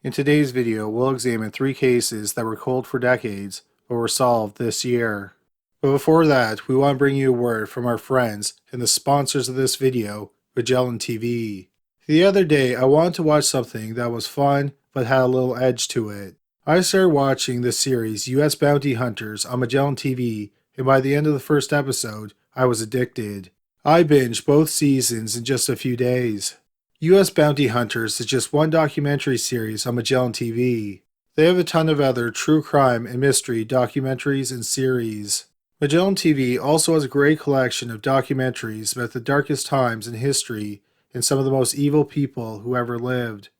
In today's video, we'll examine 3 cases that were cold for decades but were solved this year. But before that, we want to bring you a word from our friends and the sponsors of this video, Magellan TV. The other day, I wanted to watch something that was fun but had a little edge to it. I started watching the series US Bounty Hunters on Magellan TV, and by the end of the first episode, I was addicted. I binged both seasons in just a few days. US Bounty Hunters is just one documentary series on Magellan TV. They have a ton of other true crime and mystery documentaries and series. Magellan TV also has a great collection of documentaries about the darkest times in history and some of the most evil people who ever lived.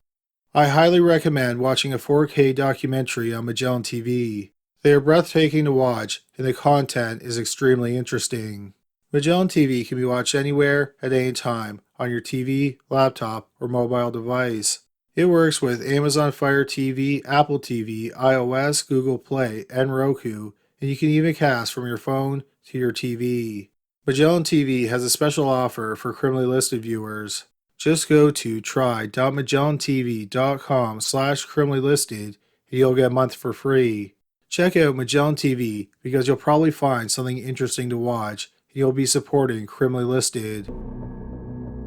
I highly recommend watching a 4K documentary on Magellan TV. They are breathtaking to watch, and the content is extremely interesting. Magellan TV can be watched anywhere, at any time, on your TV, laptop, or mobile device. It works with Amazon Fire TV, Apple TV, iOS, Google Play, and Roku, and you can even cast from your phone to your TV. Magellan TV has a special offer for criminally listed viewers. Just go to try.magellantv.com/criminally-listed and you'll get a month for free. Check out Magellan TV because you'll probably find something interesting to watch and you'll be supporting criminally listed.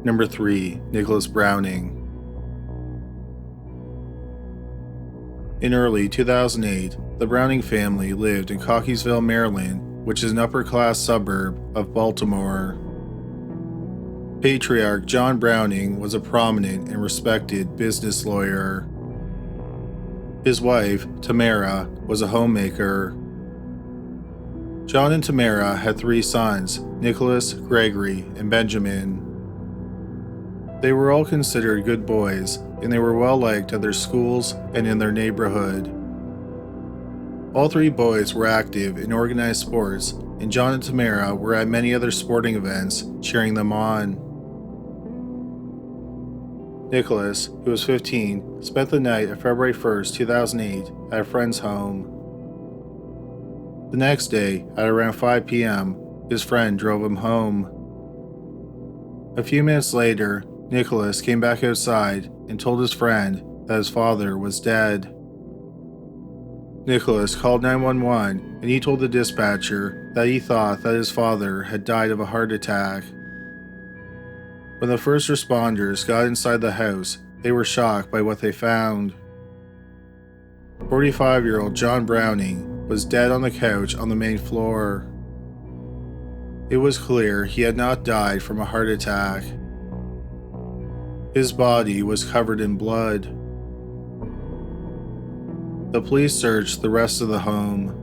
Number 3. Nicholas Browning. In early 2008, the Browning family lived in Cockeysville, Maryland, which is an upper-class suburb of Baltimore. Patriarch John Browning was a prominent and respected business lawyer. His wife, Tamara, was a homemaker. John and Tamara had 3 sons, Nicholas, Gregory, and Benjamin. They were all considered good boys, and they were well liked at their schools and in their neighborhood. All 3 boys were active in organized sports, and John and Tamara were at many other sporting events, cheering them on. Nicholas, who was 15, spent the night of February 1st, 2008, at a friend's home. The next day, at around 5 p.m., his friend drove him home. A few minutes later, Nicholas came back outside and told his friend that his father was dead. Nicholas called 911 and he told the dispatcher that he thought that his father had died of a heart attack. When the first responders got inside the house, they were shocked by what they found. 45-year-old John Browning was dead on the couch on the main floor. It was clear he had not died from a heart attack. His body was covered in blood. The police searched the rest of the home.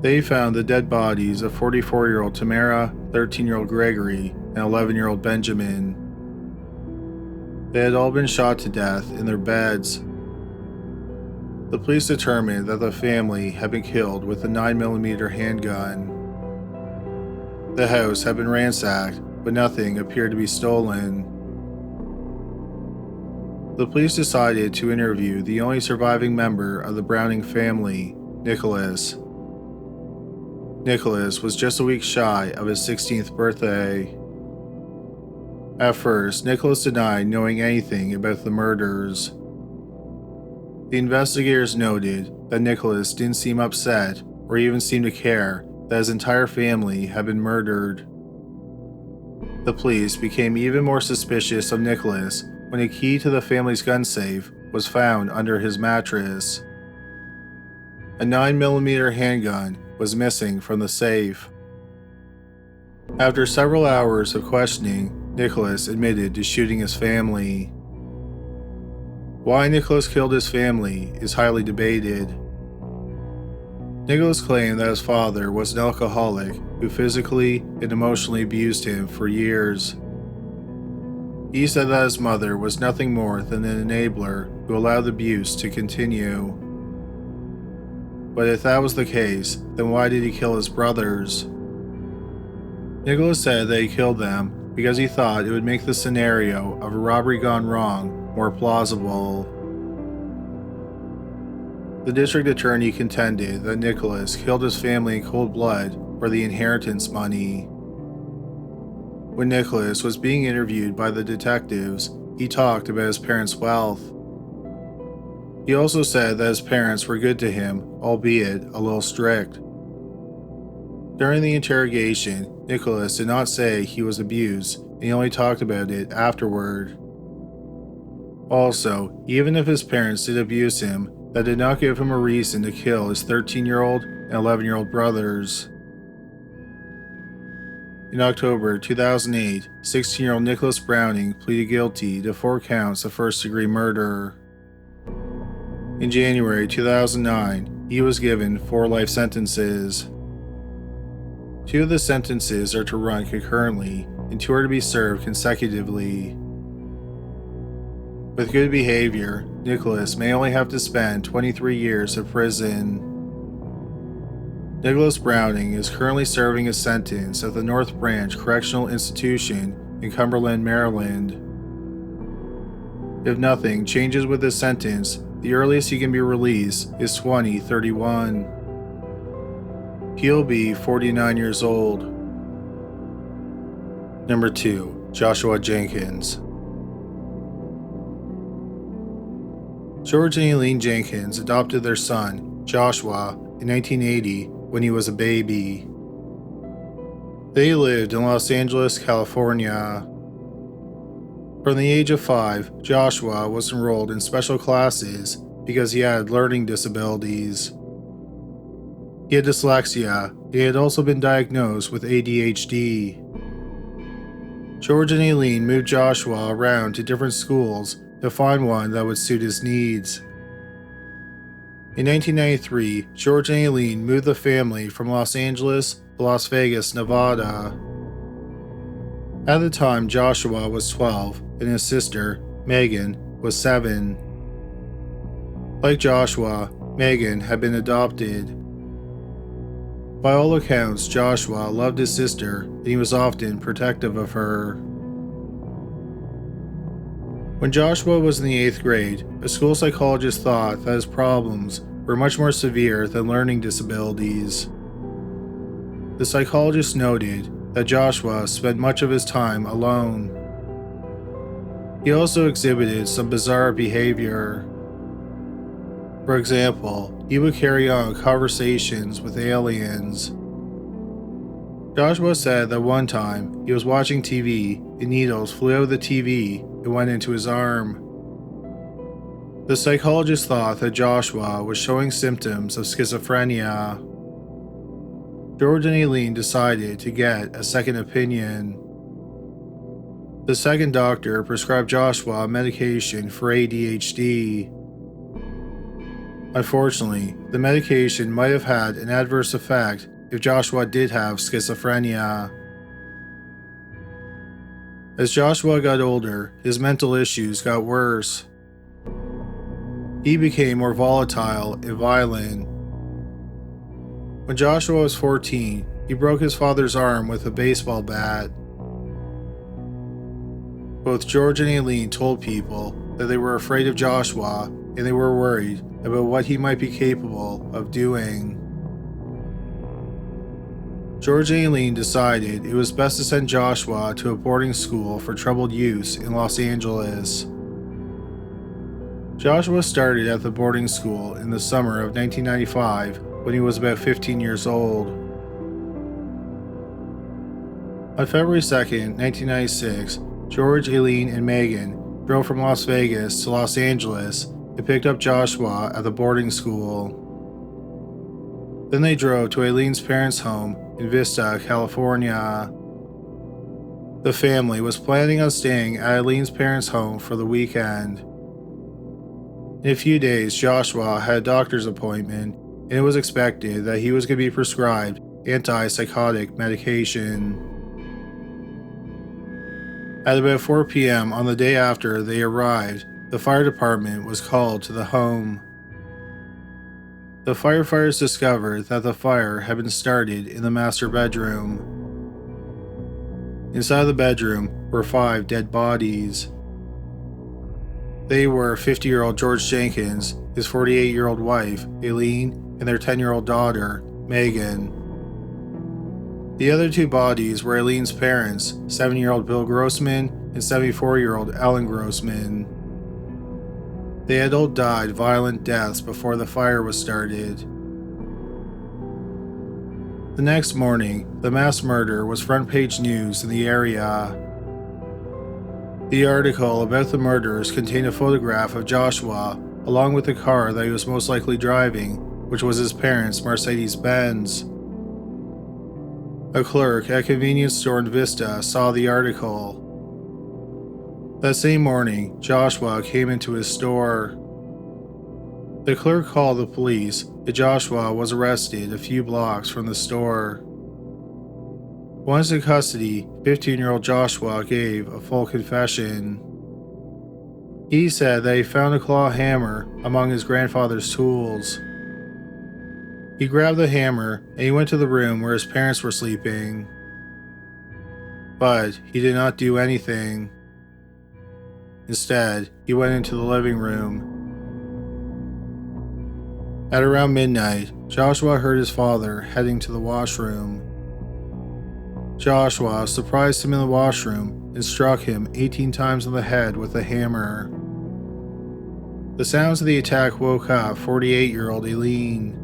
They found the dead bodies of 44-year-old Tamara, 13-year-old Gregory, and 11-year-old Benjamin. They had all been shot to death in their beds. The police determined that the family had been killed with a 9mm handgun. The house had been ransacked, but nothing appeared to be stolen. The police decided to interview the only surviving member of the Browning family, Nicholas. Nicholas was just a week shy of his 16th birthday. At first, Nicholas denied knowing anything about the murders. The investigators noted that Nicholas didn't seem upset or even seem to care that his entire family had been murdered. The police became even more suspicious of Nicholas when a key to the family's gun safe was found under his mattress. A 9mm handgun was missing from the safe. After several hours of questioning, Nicholas admitted to shooting his family. Why Nicholas killed his family is highly debated. Nicholas claimed that his father was an alcoholic who physically and emotionally abused him for years. He said that his mother was nothing more than an enabler who allowed the abuse to continue. But if that was the case, then why did he kill his brothers? Nicholas said that he killed them because he thought it would make the scenario of a robbery gone wrong more plausible. The district attorney contended that Nicholas killed his family in cold blood for the inheritance money. When Nicholas was being interviewed by the detectives, he talked about his parents' wealth. He also said that his parents were good to him, albeit a little strict. During the interrogation, Nicholas did not say he was abused, and he only talked about it afterward. Also, even if his parents did abuse him, that did not give him a reason to kill his 13-year-old and 11-year-old brothers. In October 2008, 16-year-old Nicholas Browning pleaded guilty to 4 counts of first-degree murder. In January 2009, he was given 4 life sentences. 2 of the sentences are to run concurrently, and 2 are to be served consecutively. With good behavior, Nicholas may only have to spend 23 years in prison. Nicholas Browning is currently serving his sentence at the North Branch Correctional Institution in Cumberland, Maryland. If nothing changes with his sentence, the earliest he can be released is 2031. He'll be 49 years old. Number 2. Joshua Jenkins. George and Eileen Jenkins adopted their son, Joshua, in 1980 when he was a baby. They lived in Los Angeles, California. From the age of 5, Joshua was enrolled in special classes because he had learning disabilities. He had dyslexia, and he had also been diagnosed with ADHD. George and Eileen moved Joshua around to different schools to find one that would suit his needs. In 1993, George and Eileen moved the family from Los Angeles to Las Vegas, Nevada. At the time, Joshua was 12 and his sister, Megan, was 7. Like Joshua, Megan had been adopted. By all accounts, Joshua loved his sister and he was often protective of her. When Joshua was in the 8th grade, a school psychologist thought that his problems were much more severe than learning disabilities. The psychologist noted that Joshua spent much of his time alone. He also exhibited some bizarre behavior. For example, he would carry on conversations with aliens. Joshua said that one time he was watching TV and needles flew out of the TV and went into his arm. The psychologist thought that Joshua was showing symptoms of schizophrenia. George and Eileen decided to get a second opinion. The second doctor prescribed Joshua medication for ADHD. Unfortunately, the medication might have had an adverse effect if Joshua did have schizophrenia. As Joshua got older, his mental issues got worse. He became more volatile and violent. When Joshua was 14, he broke his father's arm with a baseball bat. Both George and Eileen told people that they were afraid of Joshua and they were worried about what he might be capable of doing. George and Eileen decided it was best to send Joshua to a boarding school for troubled youths in Los Angeles. Joshua started at the boarding school in the summer of 1995 when he was about 15 years old. On February 2nd, 1996, George, Eileen, and Megan drove from Las Vegas to Los Angeles and picked up Joshua at the boarding school. Then they drove to Eileen's parents' home in Vista, California. The family was planning on staying at Eileen's parents' home for the weekend. In a few days, Joshua had a doctor's appointment, and it was expected that he was going to be prescribed antipsychotic medication. At about 4 p.m. on the day after they arrived, the fire department was called to the home. The firefighters discovered that the fire had been started in the master bedroom. Inside the bedroom were 5 dead bodies. They were 50-year-old George Jenkins, his 48-year-old wife, Eileen, and their 10-year-old daughter, Megan. The other 2 bodies were Eileen's parents, 7-year-old Bill Grossman and 74-year-old Ellen Grossman. They had all died violent deaths before the fire was started. The next morning, the mass murder was front-page news in the area. The article about the murders contained a photograph of Joshua, along with the car that he was most likely driving, which was his parents' Mercedes-Benz. A clerk at a convenience store in Vista saw the article. That same morning, Joshua came into his store. The clerk called the police, and Joshua was arrested a few blocks from the store. Once in custody, 15-year-old Joshua gave a full confession. He said that he found a claw hammer among his grandfather's tools. He grabbed the hammer and he went to the room where his parents were sleeping. But he did not do anything. Instead, he went into the living room. At around midnight, Joshua heard his father heading to the washroom. Joshua surprised him in the washroom and struck him 18 times on the head with a hammer. The sounds of the attack woke up 48-year-old Eileen.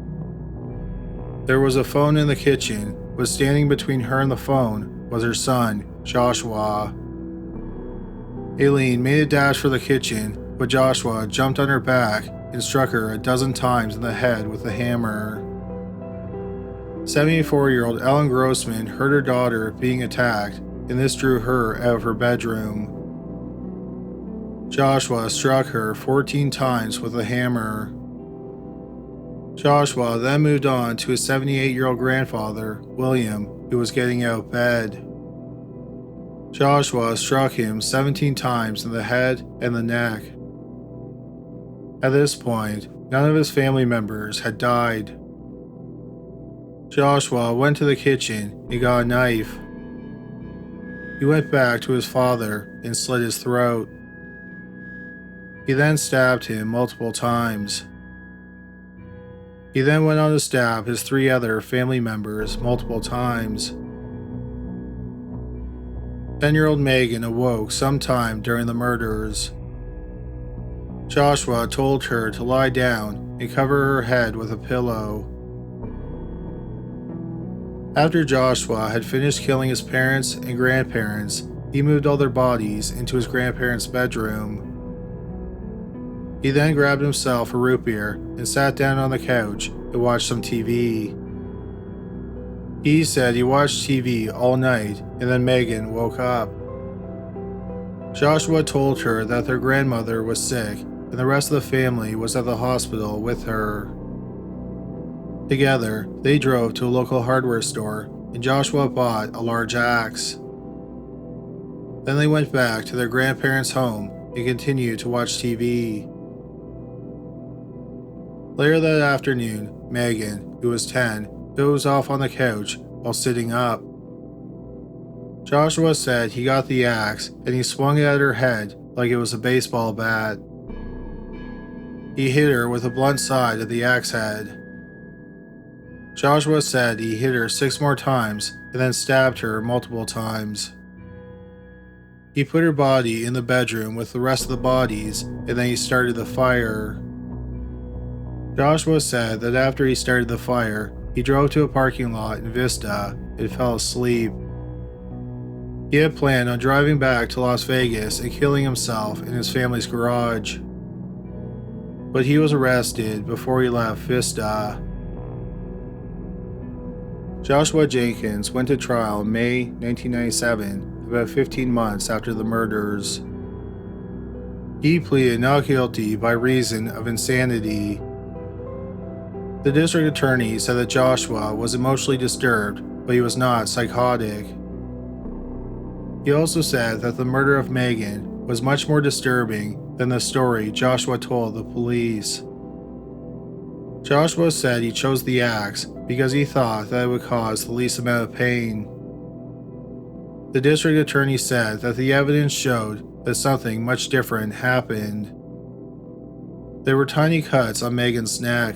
There was a phone in the kitchen, but standing between her and the phone was her son, Joshua. Eileen made a dash for the kitchen, but Joshua jumped on her back and struck her a dozen times in the head with a hammer. 74-year-old Ellen Grossman heard her daughter being attacked, and this drew her out of her bedroom. Joshua struck her 14 times with a hammer. Joshua then moved on to his 78-year-old grandfather, William, who was getting out of bed. Joshua struck him 17 times in the head and the neck. At this point, none of his family members had died. Joshua went to the kitchen and got a knife. He went back to his father and slit his throat. He then stabbed him multiple times. He then went on to stab his 3 other family members multiple times. 10-year-old Megan awoke sometime during the murders. Joshua told her to lie down and cover her head with a pillow. After Joshua had finished killing his parents and grandparents, he moved all their bodies into his grandparents' bedroom. He then grabbed himself a root beer and sat down on the couch and watched some TV. He said he watched TV all night and then Megan woke up. Joshua told her that their grandmother was sick and the rest of the family was at the hospital with her. Together, they drove to a local hardware store and Joshua bought a large axe. Then they went back to their grandparents' home and continued to watch TV. Later that afternoon, Megan, who was 10, dozed off on the couch while sitting up. Joshua said he got the axe and he swung it at her head like it was a baseball bat. He hit her with the blunt side of the axe head. Joshua said he hit her 6 more times and then stabbed her multiple times. He put her body in the bedroom with the rest of the bodies and then he started the fire. Joshua said that after he started the fire, he drove to a parking lot in Vista and fell asleep. He had planned on driving back to Las Vegas and killing himself in his family's garage. But he was arrested before he left Vista. Joshua Jenkins went to trial in May 1997, about 15 months after the murders. He pleaded not guilty by reason of insanity. The district attorney said that Joshua was emotionally disturbed, but he was not psychotic. He also said that the murder of Megan was much more disturbing than the story Joshua told the police. Joshua said he chose the axe because he thought that it would cause the least amount of pain. The district attorney said that the evidence showed that something much different happened. There were tiny cuts on Megan's neck.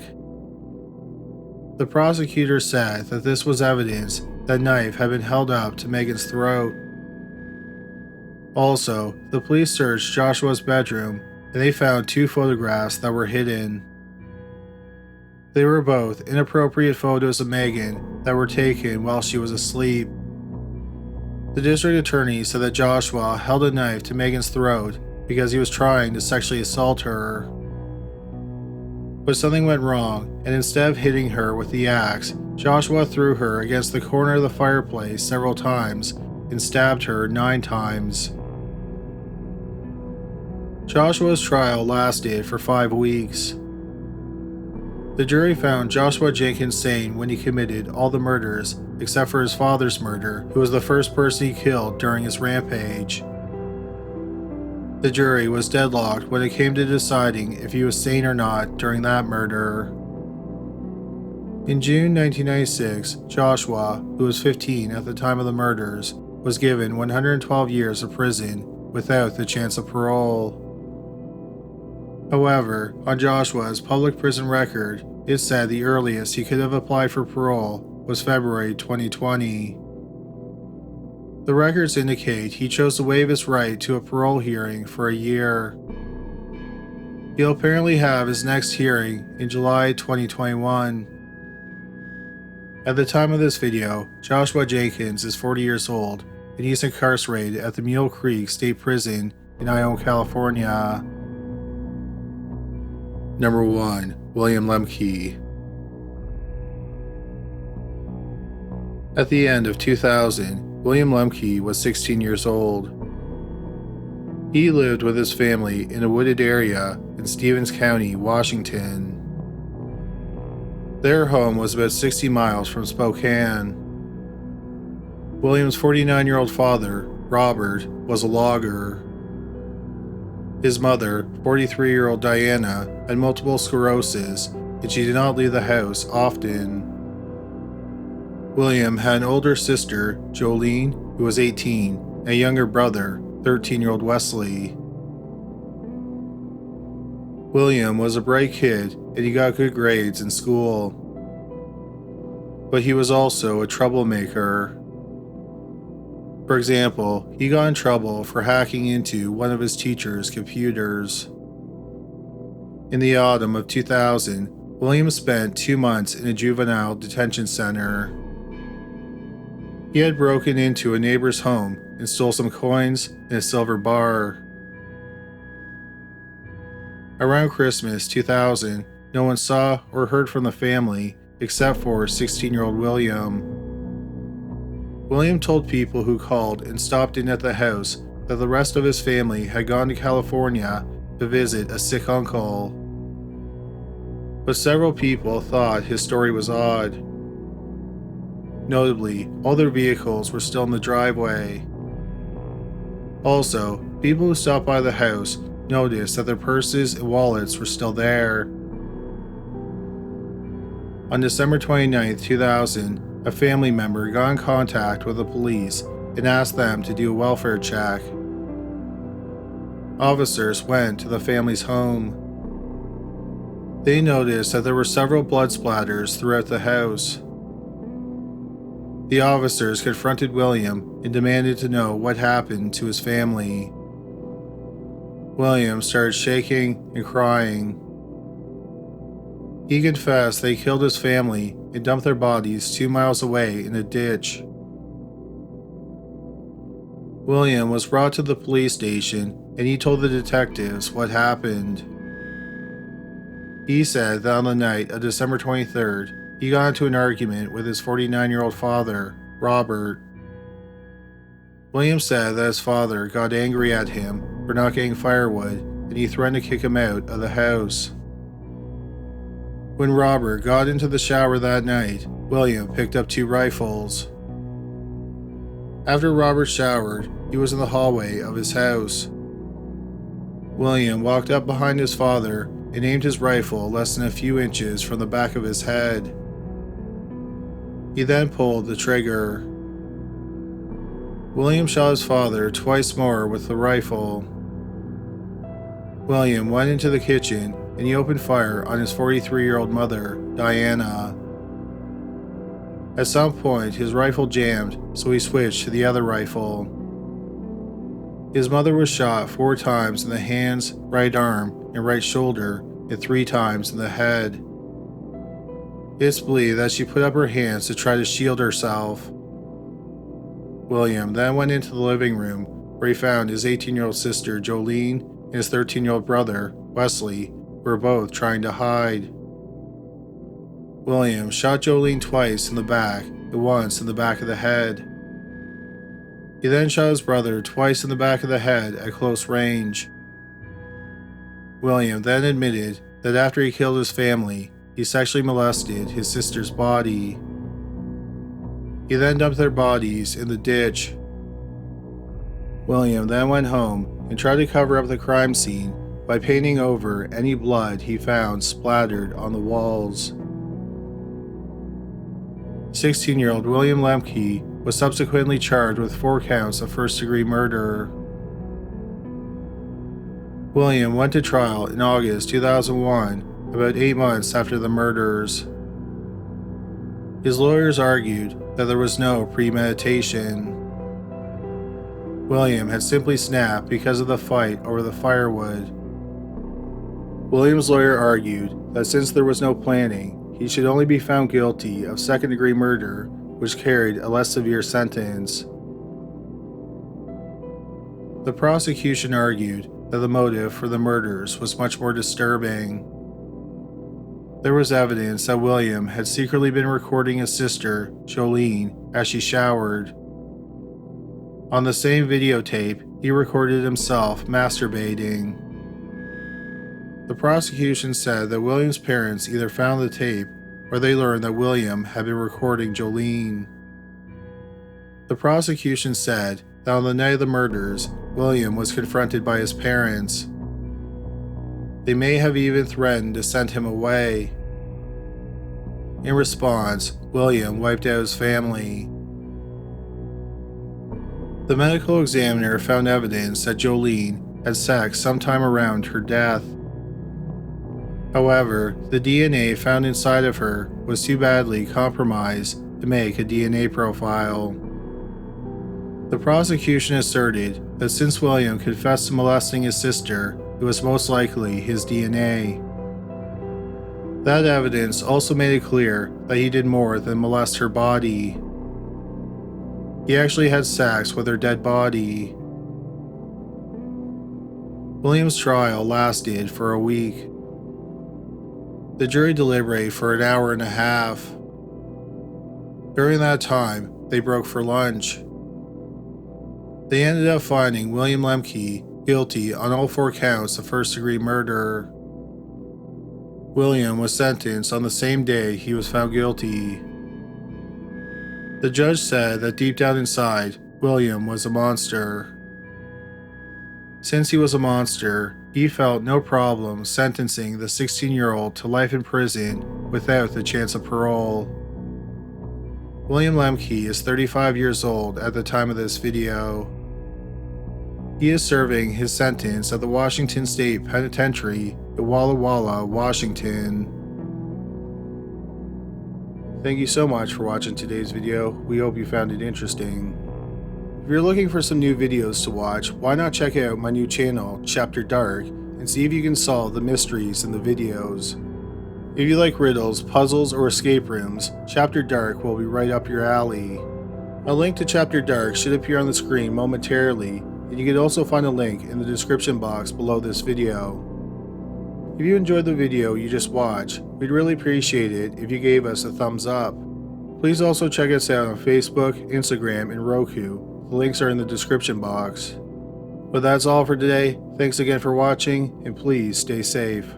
The prosecutor said that this was evidence that knife had been held up to Megan's throat. Also, the police searched Joshua's bedroom and they found 2 photographs that were hidden. They were both inappropriate photos of Megan that were taken while she was asleep. The district attorney said that Joshua held a knife to Megan's throat because he was trying to sexually assault her. But something went wrong, and instead of hitting her with the axe, Joshua threw her against the corner of the fireplace several times and stabbed her 9 times. Joshua's trial lasted for 5 weeks. The jury found Joshua Jenkins sane when he committed all the murders except for his father's murder, who was the first person he killed during his rampage. The jury was deadlocked when it came to deciding if he was sane or not during that murder. In June 1996, Joshua, who was 15 at the time of the murders, was given 112 years of prison without the chance of parole. However, on Joshua's public prison record, it said the earliest he could have applied for parole was February 2020. The records indicate he chose to waive his right to a parole hearing for a year. He'll apparently have his next hearing in July 2021. At the time of this video, Joshua Jenkins is 40 years old, and he's incarcerated at the Mule Creek State Prison in Ione, California. Number 1. William Lembcke. At the end of 2000, William Lembcke was 16 years old. He lived with his family in a wooded area in Stevens County, Washington. Their home was about 60 miles from Spokane. William's 49-year-old father, Robert, was a logger. His mother, 43-year-old Diana, had multiple sclerosis, and she did not leave the house often. William had an older sister, Jolene, who was 18, and a younger brother, 13-year-old Wesley. William was a bright kid, and he got good grades in school. But he was also a troublemaker. For example, he got in trouble for hacking into one of his teacher's computers. In the autumn of 2000, William spent 2 months in a juvenile detention center. He had broken into a neighbor's home and stole some coins and a silver bar. Around Christmas 2000, no one saw or heard from the family except for 16-year-old William. William told people who called and stopped in at the house that the rest of his family had gone to California to visit a sick uncle. But several people thought his story was odd. Notably, all their vehicles were still in the driveway. Also, people who stopped by the house noticed that their purses and wallets were still there. On December 29, 2000, a family member got in contact with the police and asked them to do a welfare check. Officers went to the family's home. They noticed that there were several blood splatters throughout the house. The officers confronted William and demanded to know what happened to his family. William started shaking and crying. He confessed they killed his family and dumped their bodies 2 miles away in a ditch. William was brought to the police station and he told the detectives what happened. He said that on the night of December 23rd, he got into an argument with his 49-year-old father, Robert. William said that his father got angry at him for not getting firewood and he threatened to kick him out of the house. When Robert got into the shower that night, William picked up 2 rifles. After Robert showered, he was in the hallway of his house. William walked up behind his father and aimed his rifle less than a few inches from the back of his head. He then pulled the trigger. William shot his father twice more with the rifle. William went into the kitchen and he opened fire on his 43-year-old mother, Diana. At some point, his rifle jammed, so he switched to the other rifle. His mother was shot 4 times in the hands, right arm, and right shoulder, and 3 times in the head. It's believed that she put up her hands to try to shield herself. William then went into the living room where he found his 18-year-old sister Jolene and his 13-year-old brother Wesley were both trying to hide. William shot Jolene twice in the back and once in the back of the head. He then shot his brother twice in the back of the head at close range. William then admitted that after he killed his family, he sexually molested his sister's body. He then dumped their bodies in the ditch. William then went home and tried to cover up the crime scene by painting over any blood he found splattered on the walls. 16-year-old William Lembcke was subsequently charged with 4 counts of first-degree murder. William went to trial in August 2001, about 8 months after the murders. His lawyers argued that there was no premeditation. William had simply snapped because of the fight over the firewood. William's lawyer argued that since there was no planning, he should only be found guilty of second-degree murder, which carried a less severe sentence. The prosecution argued that the motive for the murders was much more disturbing. There was evidence that William had secretly been recording his sister, Jolene, as she showered. On the same videotape, he recorded himself masturbating. The prosecution said that William's parents either found the tape or they learned that William had been recording Jolene. The prosecution said that on the night of the murders, William was confronted by his parents. They may have even threatened to send him away. In response, William wiped out his family. The medical examiner found evidence that Jolene had sex sometime around her death. However, the DNA found inside of her was too badly compromised to make a DNA profile. The prosecution asserted that since William confessed to molesting his sister, it was most likely his DNA. That evidence also made it clear that he did more than molest her body. He actually had sex with her dead body. William's trial lasted for a week. The jury deliberated for an hour and a half. During that time, they broke for lunch. They ended up finding William Lembcke guilty on all 4 counts of first-degree murder. William was sentenced on the same day he was found guilty. The judge said that deep down inside, William was a monster. Since he was a monster, he felt no problem sentencing the 16-year-old to life in prison without the chance of parole. William Lembcke is 35 years old at the time of this video. He is serving his sentence at the Washington State Penitentiary in Walla Walla, Washington. Thank you so much for watching today's video. We hope you found it interesting. If you're looking for some new videos to watch, why not check out my new channel, Chapter Dark, and see if you can solve the mysteries in the videos. If you like riddles, puzzles, or escape rooms, Chapter Dark will be right up your alley. A link to Chapter Dark should appear on the screen momentarily, and you can also find a link in the description box below this video. If you enjoyed the video you just watched, we'd really appreciate it if you gave us a thumbs up. Please also check us out on Facebook, Instagram, and Roku. The links are in the description box. But that's all for today. Thanks again for watching, and please stay safe.